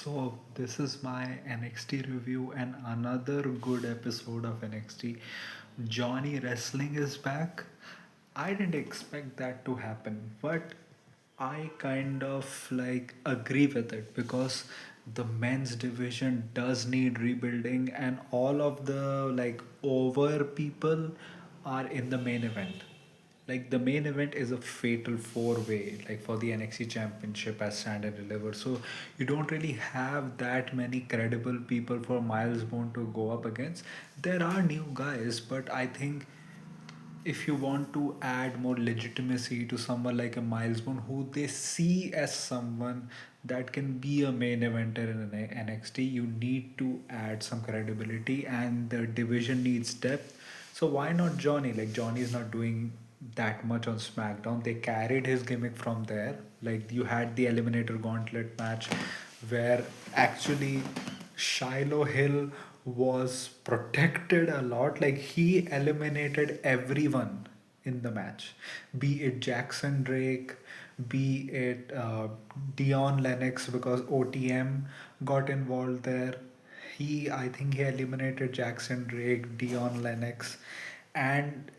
So, this is my NXT review and another good episode of NXT. Johnny Wrestling is back. I didn't expect that to happen, but I kind of agree with it because the men's division does need rebuilding and all of the over people are in the main event. Like the main event is a fatal four-way like for the NXT championship as stand and deliver, so you don't really have that many credible people for Miles Bone to go up against. There are new guys, but I think if you want to add more legitimacy to someone like a Miles Bone who they see as someone that can be a main eventer in an NXT, you need to add some credibility and the division needs depth. So why not Johnny? Like Johnny is not doing that much on SmackDown. They carried his gimmick from there. Like you had the Eliminator Gauntlet match where actually Shiloh Hill was protected a lot. Like he eliminated everyone in the match, be it Jackson Drake, be it Dion Lennox because OTM got involved there. I think he eliminated Jackson Drake, Dion Lennox, and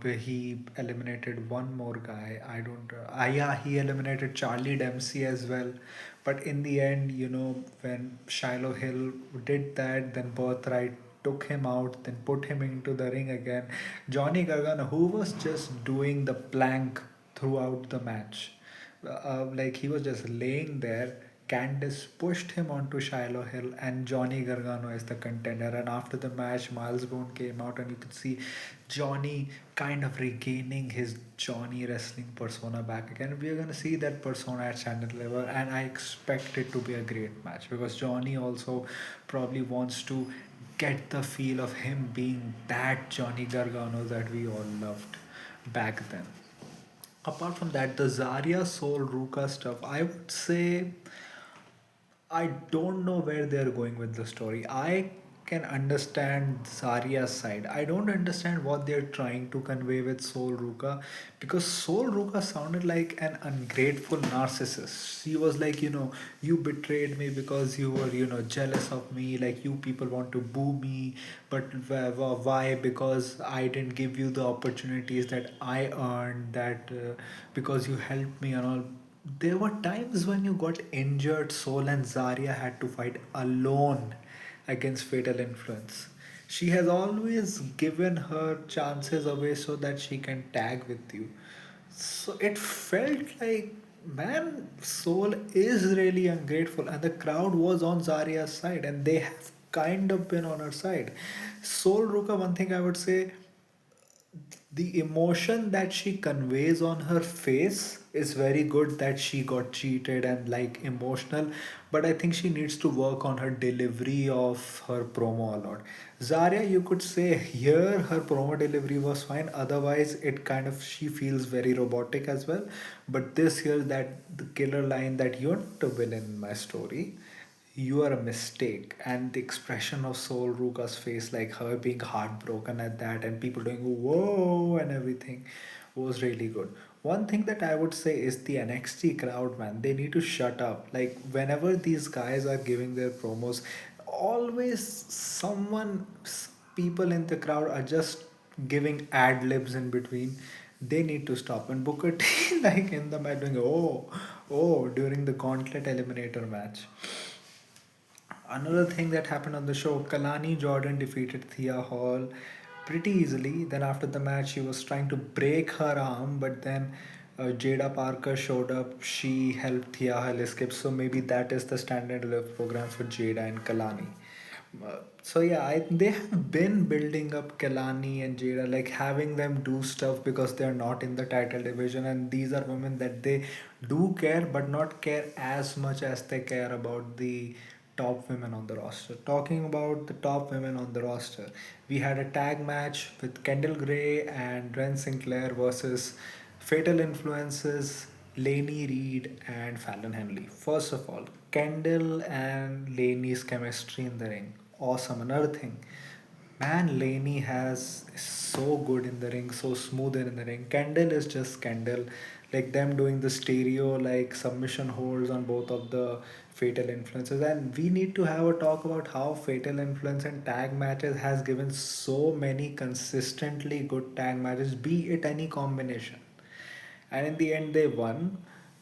he eliminated one more guy. I don't. Yeah, he eliminated Charlie Dempsey as well. But in the end, when Shiloh Hill did that, then Birthright took him out, then put him into the ring again. Johnny Gargano, who was just doing the plank throughout the match, like he was just laying there. Candice pushed him onto Shiloh Hill, and Johnny Gargano is the contender. And after the match, Miles Bone came out, and you could see Johnny kind of regaining his Johnny wrestling persona back again. We are gonna see that persona at standard level, and I expect it to be a great match because Johnny also probably wants to get the feel of him being that Johnny Gargano that we all loved back then. Apart from that, the Zarya Soul Ruka stuff, I would say I don't know where they're going with the story. I can understand Zarya's side. I don't understand what they're trying to convey with Soul Ruka because Soul Ruka sounded like an ungrateful narcissist. She was like, you betrayed me because you were, jealous of me. Like, you people want to boo me. But why? Because I didn't give you the opportunities that I earned, because you helped me and all. There were times when you got injured, Soul and Zarya had to fight alone against Fatal Influence. She has always given her chances away so that she can tag with you. So it felt like, man, Soul is really ungrateful, and the crowd was on Zarya's side, and they have kind of been on her side. Soul Ruka, one thing I would say, the emotion that she conveys on her face is very good, that she got cheated and like emotional, but I think she needs to work on her delivery of her promo a lot. Zarya, you could say here her promo delivery was fine, otherwise it kind of she feels very robotic as well. But this here, that the killer line that you're not a villain in my story, you are a mistake, and the expression of Soul Ruka's face, like her being heartbroken at that and people doing whoa and everything, was really good. One thing that I would say is the NXT crowd, man, they need to shut up. Like whenever these guys are giving their promos, always people in the crowd are just giving ad libs in between. They need to stop. And Booker T like in the match doing during the Gauntlet Eliminator match. Another thing that happened on the show, Kalani Jordan defeated Thea Hall pretty easily. Then after the match, she was trying to break her arm, but then Jada Parker showed up. She helped Thea Hall escape. So maybe that is the standard live program for Jada and Kalani. So yeah, they have been building up Kelani and Jada, like having them do stuff because they're not in the title division, and these are women that they do care, but not care as much as they care about the top women on the roster. Talking about the top women on the roster, we had a tag match with Kendall Gray and Ren Sinclair versus Fatal Influences, Laney Reed, and Fallon Henley. First of all, Kendall and Laney's chemistry in the ring. Awesome. Another thing, man, Laney has is so good in the ring, so smooth in the ring. Kendall is just Kendall. like them doing the stereo like submission holds on both of the fatal influences. And we need to have a talk about how fatal influence and tag matches has given so many consistently good tag matches, be it any combination. And in the end they won.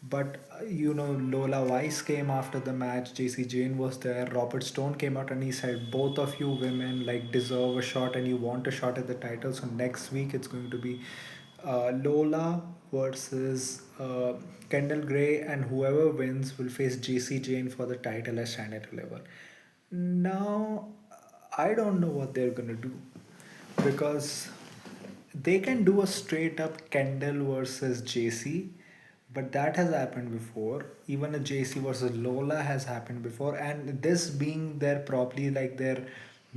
But Lola Weiss came after the match, JC Jane was there, Robert Stone came out and he said both of you women like deserve a shot and you want a shot at the title. So next week it's going to be Lola versus Kendall Gray, and whoever wins will face JC Jane for the title as Shayna Deliver. Now I don't know what they're gonna do, because they can do a straight up Kendall versus JC, but that has happened before. Even a JC versus Lola has happened before, and this being their probably like their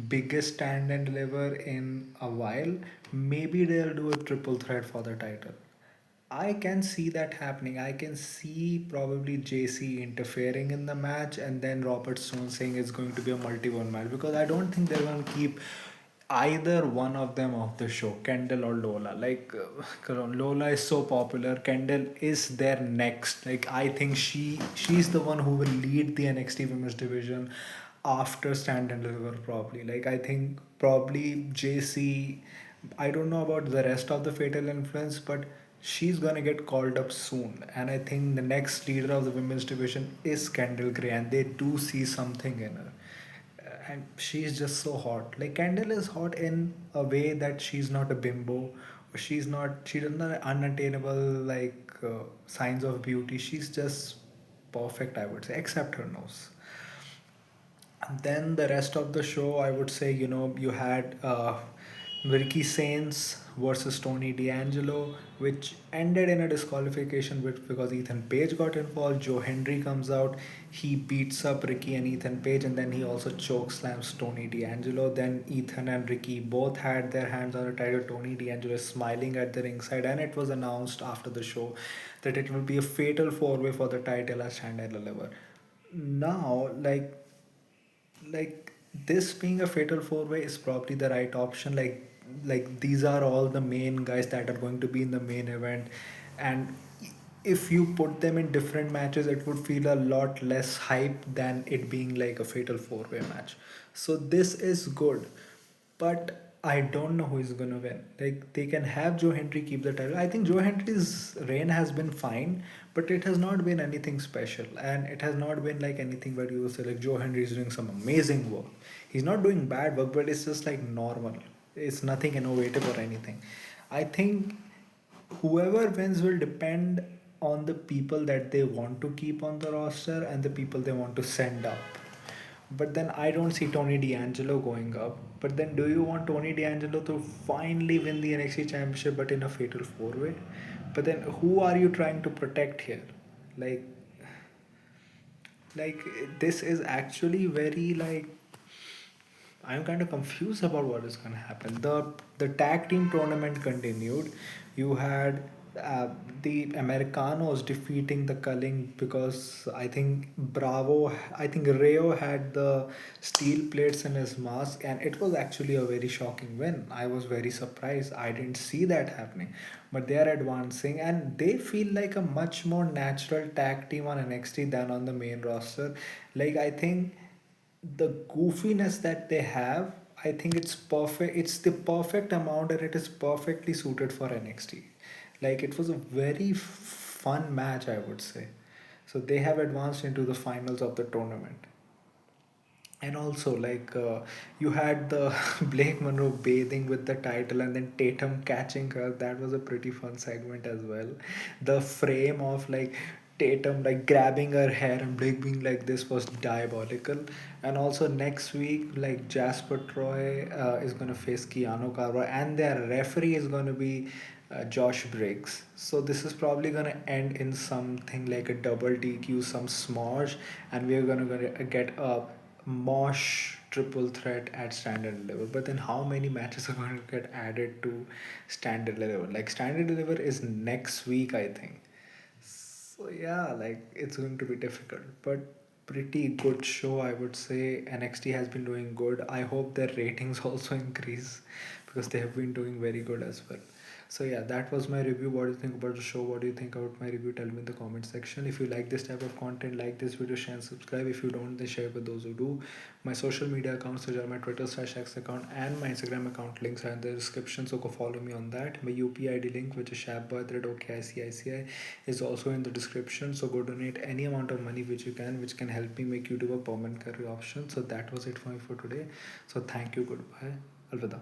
biggest stand and deliver in a while, maybe they'll do a triple threat for the title. I can see that happening. I can see probably JC interfering in the match and then Robert Stone saying it's going to be a multi-one match, because I don't think they're going to keep either one of them off the show, Kendall or Lola. Like, Lola is so popular. Kendall is their next. Like, I think she's the one who will lead the NXT Women's Division after Stand and Deliver, probably. Like, I think probably JC. I don't know about the rest of the Fatal Influence, but she's gonna get called up soon. And I think the next leader of the women's division is Kendall Gray, and they do see something in her. And she's just so hot. Like, Kendall is hot in a way that she's not a bimbo, or she doesn't have unattainable like signs of beauty. She's just perfect, I would say, except her nose. Then the rest of the show, I would say, you had Ricky Saints versus Tony D'Angelo, which ended in a disqualification because Ethan Page got involved. Joe Hendry comes out, he beats up Ricky and Ethan Page, and then he also choke slams Tony D'Angelo. Then Ethan and Ricky both had their hands on the title. Tony D'Angelo is smiling at the ringside, and it was announced after the show that it will be a fatal four-way for the title as Stand and Deliver. Now, like this being a fatal four way is probably the right option. Like these are all the main guys that are going to be in the main event, and if you put them in different matches it would feel a lot less hype than it being like a fatal four way match. So this is good, but I don't know who is gonna win. Like, they can have Joe Hendry keep the title. I think Joe Hendry's reign has been fine, but it has not been anything special, and it has not been like anything where you say like Joe Hendry is doing some amazing work. He's not doing bad work, but it's just like normal. It's nothing innovative or anything. I think whoever wins will depend on the people that they want to keep on the roster and the people they want to send up. But then I don't see Tony D'Angelo going up. But then do you want Tony D'Angelo to finally win the NXT Championship but in a fatal four way? But then who are you trying to protect here? Like like this is actually very like I'm kind of confused about what is going to happen. The tag team tournament continued. You had the Americanos defeating the Culling because I think Rayo had the steel plates in his mask, and it was actually a very shocking win. I was very surprised. I didn't see that happening, but they are advancing, and they feel like a much more natural tag team on NXT than on the main roster. Like, I think the goofiness that they have, I think it's perfect. It's the perfect amount, and it is perfectly suited for NXT. Like, it was a very fun match, I would say. So they have advanced into the finals of the tournament. And also, you had the Blake Monroe bathing with the title and then Tatum catching her. That was a pretty fun segment as well. The frame of like Tatum like grabbing her hair and Blake being like this was diabolical. And also next week, like Jasper Troy is gonna face Keanu Carver, and their referee is gonna be Josh Briggs. So this is probably gonna end in something like a double DQ, some smosh, and we're gonna get a mosh triple threat at standard level. But then how many matches are going to get added to standard level? Like, standard level is next week, I think. So yeah, like it's going to be difficult, but pretty good show, I would say. NXT has been doing good. I hope their ratings also increase because they have been doing very good as well. So yeah, that was my review. What do you think about the show? What do you think about my review? Tell me in the comment section. If you like this type of content, like this video, share and subscribe. If you don't, then share with those who do. My social media accounts, which are my Twitter/X account and my Instagram account, links are in the description. So go follow me on that. My UPI ID link, which is shabba@okicici, is also in the description. So go donate any amount of money which you can, which can help me make YouTube a permanent career option. So that was it for me for today. So thank you. Goodbye. Alvida.